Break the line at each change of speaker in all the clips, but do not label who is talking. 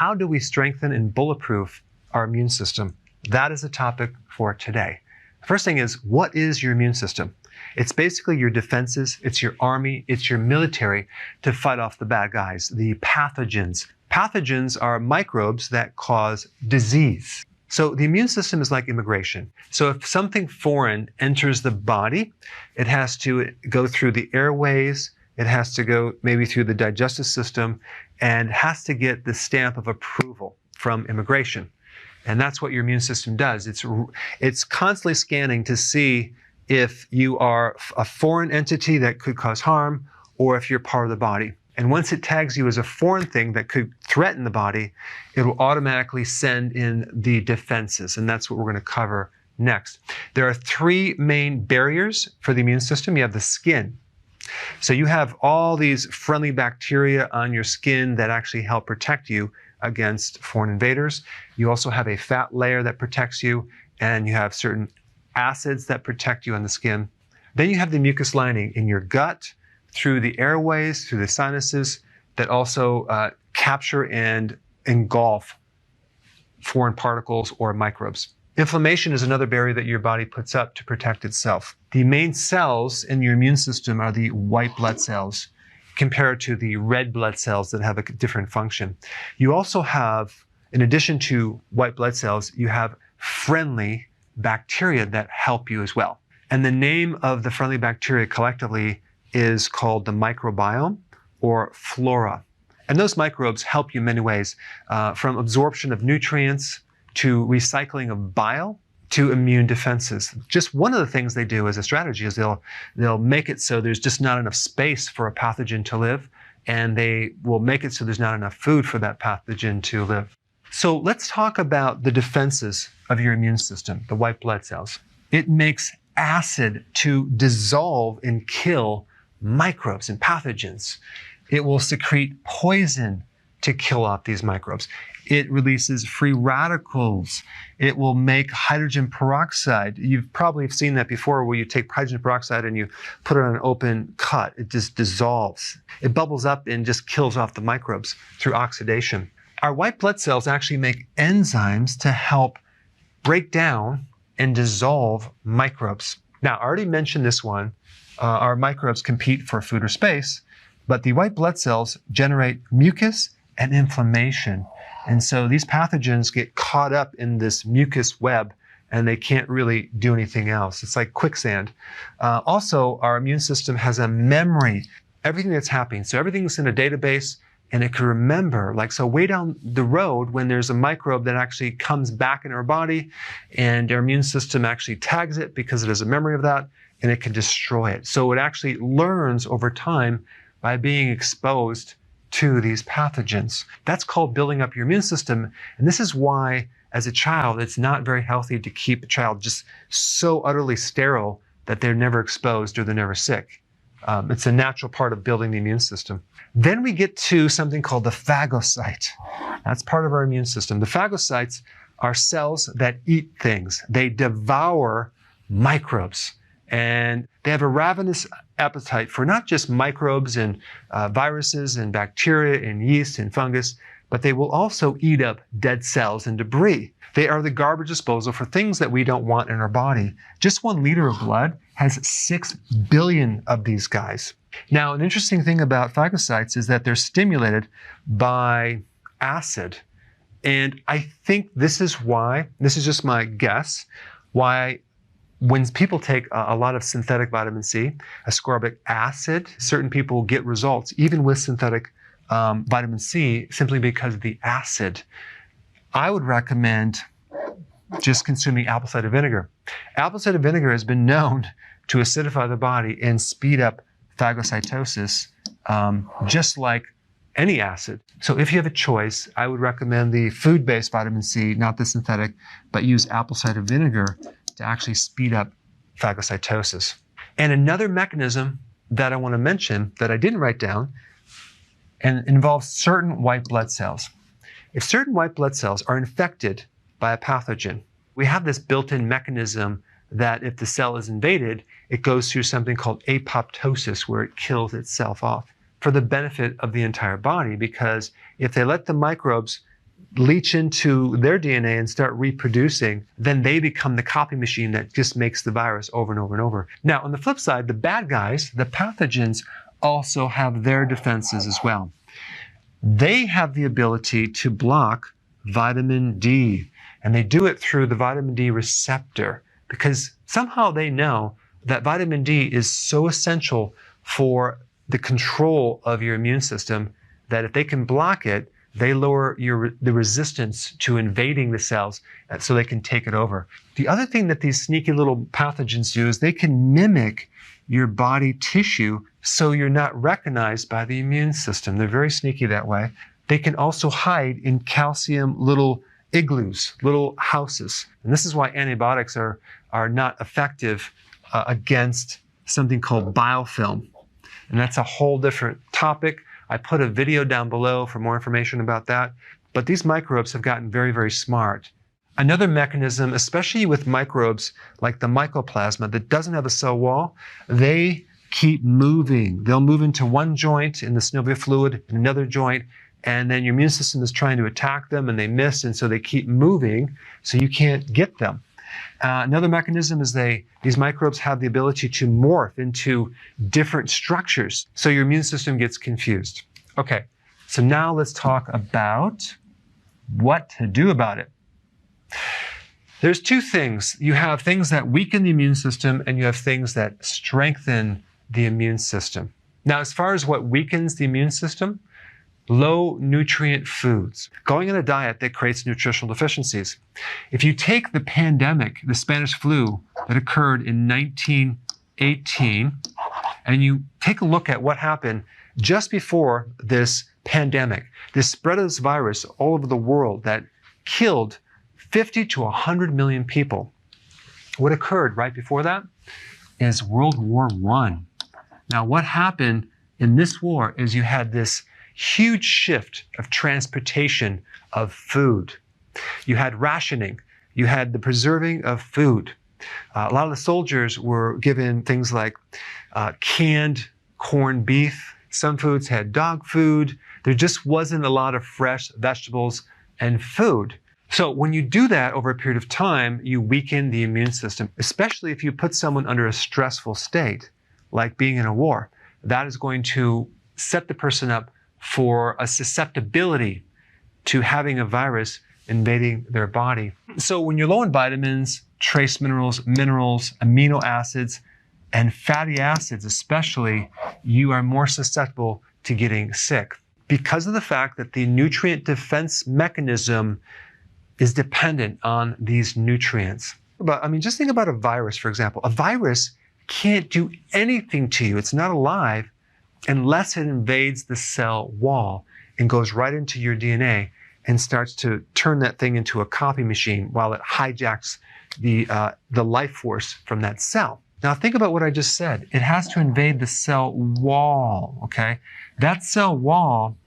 how do we strengthen and bulletproof our immune system? That is the topic for today. The first thing is, what is your immune system? It's basically your defenses, it's your army, it's your military to fight off the bad guys, the pathogens. Pathogens are microbes that cause disease. So the immune system is like immigration. So if something foreign enters the body, it has to go through the airways, it has to go maybe through the digestive system, and has to get the stamp of approval from immigration. And that's what your immune system does. It's constantly scanning to see if you are a foreign entity that could cause harm, or if you're part of the body. And once it tags you as a foreign thing that could threaten the body, it will automatically send in the defenses. And that's what we're going to cover next. There are three main barriers for the immune system. You have the skin. So you have all these friendly bacteria on your skin that actually help protect you against foreign invaders. You also have a fat layer that protects you, and you have certain acids that protect you on the skin. Then you have the mucus lining in your gut, through the airways, through the sinuses, that also capture and engulf foreign particles or microbes. Inflammation is another barrier that your body puts up to protect itself. The main cells in your immune system are the white blood cells, compared to the red blood cells that have a different function. You also have, in addition to white blood cells, you have friendly bacteria that help you as well. And the name of the friendly bacteria collectively is called the microbiome or flora. And those microbes help you in many ways, from absorption of nutrients to recycling of bile to immune defenses. Just one of the things they do as a strategy is they'll make it so there's just not enough space for a pathogen to live, and they will make it so there's not enough food for that pathogen to live. So let's talk about the defenses of your immune system, the white blood cells. It makes acid to dissolve and kill microbes and pathogens. It will secrete poison to kill off these microbes. It releases free radicals. It will make hydrogen peroxide. You've probably seen that before, where you take hydrogen peroxide and you put it on an open cut. It just dissolves. It bubbles up and just kills off the microbes through oxidation. Our white blood cells actually make enzymes to help break down and dissolve microbes. Now, I already mentioned this one. Our microbes compete for food or space, but the white blood cells generate mucus and inflammation. And so these pathogens get caught up in this mucus web, and they can't really do anything else. It's like quicksand. Also, our immune system has a memory, everything that's happening. So everything's in a database, and it can remember, like, so way down the road when there's a microbe that actually comes back in our body, and our immune system actually tags it because it has a memory of that, and it can destroy it. So it actually learns over time by being exposed to these pathogens. That's called building up your immune system. And this is why, as a child, it's not very healthy to keep a child just so utterly sterile that they're never exposed or they're never sick. It's a natural part of building the immune system. Then we get to something called the phagocyte. That's part of our immune system. The phagocytes are cells that eat things. They devour microbes. And they have a ravenous appetite for not just microbes and viruses and bacteria and yeast and fungus, but they will also eat up dead cells and debris. They are the garbage disposal for things that we don't want in our body. Just 1 liter of blood has 6 billion of these guys. Now, an interesting thing about phagocytes is that they're stimulated by acid. And I think this is why, this is just my guess, why when people take a lot of synthetic vitamin C, ascorbic acid, certain people get results, even with synthetic vitamin C, simply because of the acid. I would recommend just consuming apple cider vinegar. Apple cider vinegar has been known to acidify the body and speed up phagocytosis, just like any acid. So if you have a choice, I would recommend the food-based vitamin C, not the synthetic, but use apple cider vinegar to actually speed up phagocytosis. And another mechanism that I want to mention that I didn't write down, and involves certain white blood cells. If certain white blood cells are infected by a pathogen, we have this built-in mechanism that if the cell is invaded, it goes through something called apoptosis, where it kills itself off for the benefit of the entire body. Because if they let the microbes leach into their DNA and start reproducing, then they become the copy machine that just makes the virus over and over and over. Now, on the flip side, the bad guys, the pathogens, also have their defenses as well. They have the ability to block vitamin D, and they do it through the vitamin D receptor because somehow they know that vitamin D is so essential for the control of your immune system that if they can block it, they lower the resistance to invading the cells so they can take it over. The other thing that these sneaky little pathogens do is they can mimic your body tissue so you're not recognized by the immune system. They're very sneaky that way. They can also hide in calcium little igloos, little houses. And this is why antibiotics are not effective against something called biofilm. And that's a whole different topic. I put a video down below for more information about that. But these microbes have gotten very, very smart. Another mechanism, especially with microbes like the mycoplasma that doesn't have a cell wall, they keep moving. They'll move into one joint in the synovial fluid, in another joint, and then your immune system is trying to attack them and they miss, and so they keep moving so you can't get them. Another mechanism is these microbes have the ability to morph into different structures, so your immune system gets confused. Okay, so now let's talk about what to do about it. There's two things. You have things that weaken the immune system, and you have things that strengthen the immune system. Now, as far as what weakens the immune system, low nutrient foods. Going on a diet that creates nutritional deficiencies. If you take the pandemic, the Spanish flu that occurred in 1918, and you take a look at what happened just before this pandemic, this spread of this virus all over the world that killed 50 to 100 million people. What occurred right before that is World War I. Now, what happened in this war is you had this huge shift of transportation of food. You had rationing. You had the preserving of food. A lot of the soldiers were given things like canned corned beef. Some foods had dog food. There just wasn't a lot of fresh vegetables and food. So when you do that over a period of time, you weaken the immune system, especially if you put someone under a stressful state, like being in a war. That is going to set the person up for a susceptibility to having a virus invading their body. So when you're low in vitamins, trace minerals, amino acids, and fatty acids especially, you are more susceptible to getting sick because of the fact that the nutrient defense mechanism is dependent on these nutrients. Just think about a virus, for example. A virus can't do anything to you. It's not alive unless it invades the cell wall and goes right into your DNA and starts to turn that thing into a copy machine while it hijacks the life force from that cell. Now think about what I just said. It has to invade the cell wall, okay? That cell wall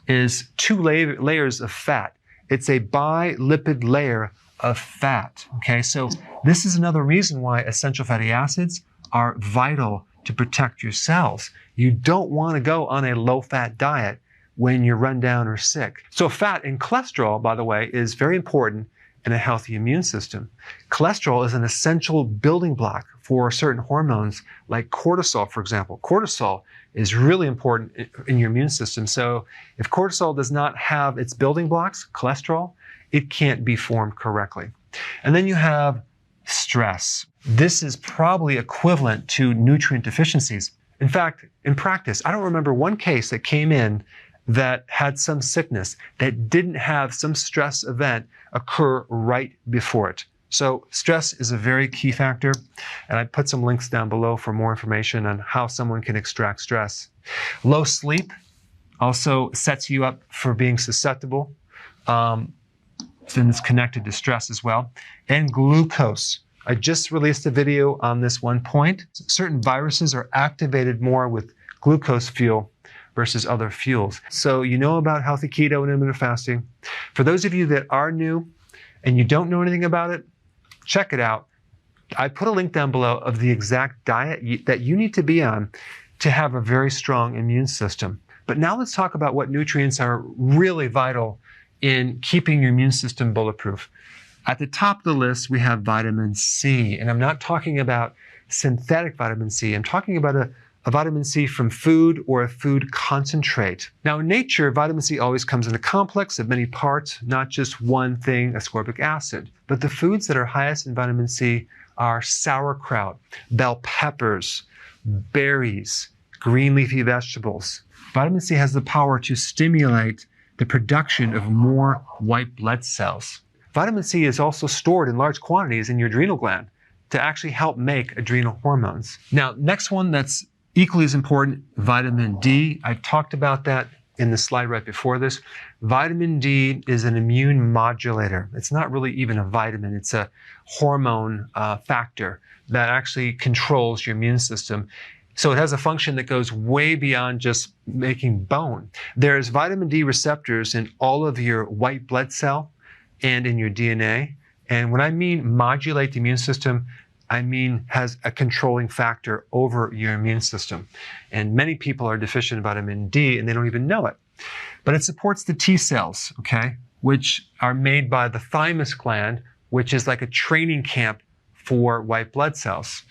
is two layers of fat. It's a bilipid layer of fat, okay? So this is another reason why essential fatty acids are vital to protect your cells. You don't want to go on a low-fat diet when you're run down or sick. So fat and cholesterol, by the way, is very important in a healthy immune system. Cholesterol is an essential building block for certain hormones like cortisol, for example. Cortisol is really important in your immune system. So if cortisol does not have its building blocks, cholesterol, it can't be formed correctly. And then you have stress. This is probably equivalent to nutrient deficiencies. In fact, in practice, I don't remember one case that came in that had some sickness that didn't have some stress event occur right before it. So stress is a very key factor, and I put some links down below for more information on how someone can extract stress. Low sleep also sets you up for being susceptible, and it's connected to stress as well. And glucose. I just released a video on this one point. Certain viruses are activated more with glucose fuel versus other fuels. So you know about healthy keto and intermittent fasting. For those of you that are new and you don't know anything about it, check it out. I put a link down below of the exact diet that you need to be on to have a very strong immune system. But now let's talk about what nutrients are really vital in keeping your immune system bulletproof. At the top of the list, we have vitamin C. And I'm not talking about synthetic vitamin C. I'm talking about a vitamin C from food or a food concentrate. Now, in nature, vitamin C always comes in a complex of many parts, not just one thing, ascorbic acid. But the foods that are highest in vitamin C are sauerkraut, bell peppers, berries, green leafy vegetables. Vitamin C has the power to stimulate the production of more white blood cells. Vitamin C is also stored in large quantities in your adrenal gland to actually help make adrenal hormones. Now, next one that's equally as important, vitamin D. I talked about that in the slide right before this. Vitamin D is an immune modulator. It's not really even a vitamin. It's a hormone factor that actually controls your immune system. So it has a function that goes way beyond just making bone. There's vitamin D receptors in all of your white blood cell and in your DNA. And when I mean modulate the immune system, I mean has a controlling factor over your immune system. And many people are deficient in vitamin D and they don't even know it. But it supports the T cells, okay, which are made by the thymus gland, which is like a training camp for white blood cells.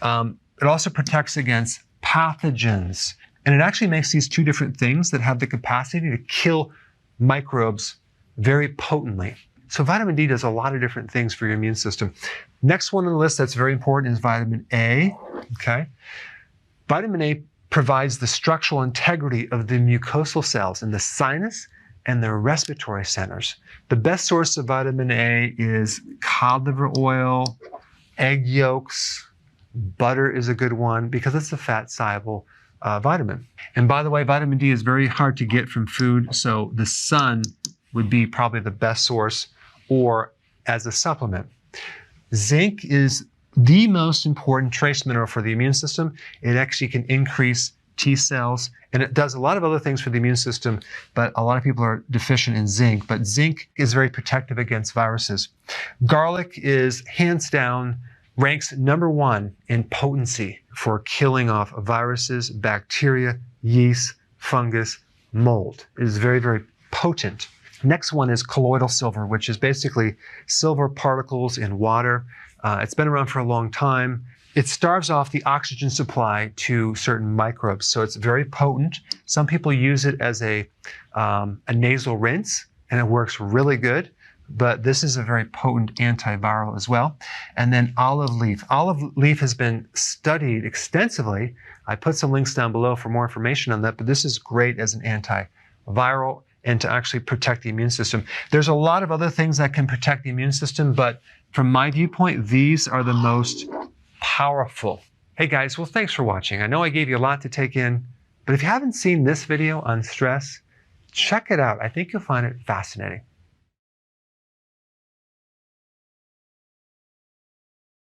It also protects against pathogens. And it actually makes these two different things that have the capacity to kill microbes very potently. So vitamin D does a lot of different things for your immune system. Next one on the list that's very important is vitamin A, okay? Vitamin A provides the structural integrity of the mucosal cells in the sinus and the respiratory centers. The best source of vitamin A is cod liver oil, egg yolks, butter is a good one because it's a fat-soluble vitamin. And by the way, vitamin D is very hard to get from food, so the sun would be probably the best source or as a supplement. Zinc is the most important trace mineral for the immune system. It actually can increase T cells, and it does a lot of other things for the immune system, but a lot of people are deficient in zinc. But zinc is very protective against viruses. Garlic is hands down, ranks #1 in potency for killing off viruses, bacteria, yeast, fungus, mold. It is very, very potent. Next one is colloidal silver, which is basically silver particles in water. It's been around for a long time. It starves off the oxygen supply to certain microbes, so it's very potent. Some people use it as a nasal rinse, and it works really good. But this is a very potent antiviral as well. And then olive leaf. Olive leaf has been studied extensively. I put some links down below for more information on that, but this is great as an antiviral and to actually protect the immune system. There's a lot of other things that can protect the immune system, but from my viewpoint, these are the most powerful. Hey guys, well, thanks for watching. I know I gave you a lot to take in, but if you haven't seen this video on stress, check it out. I think you'll find it fascinating.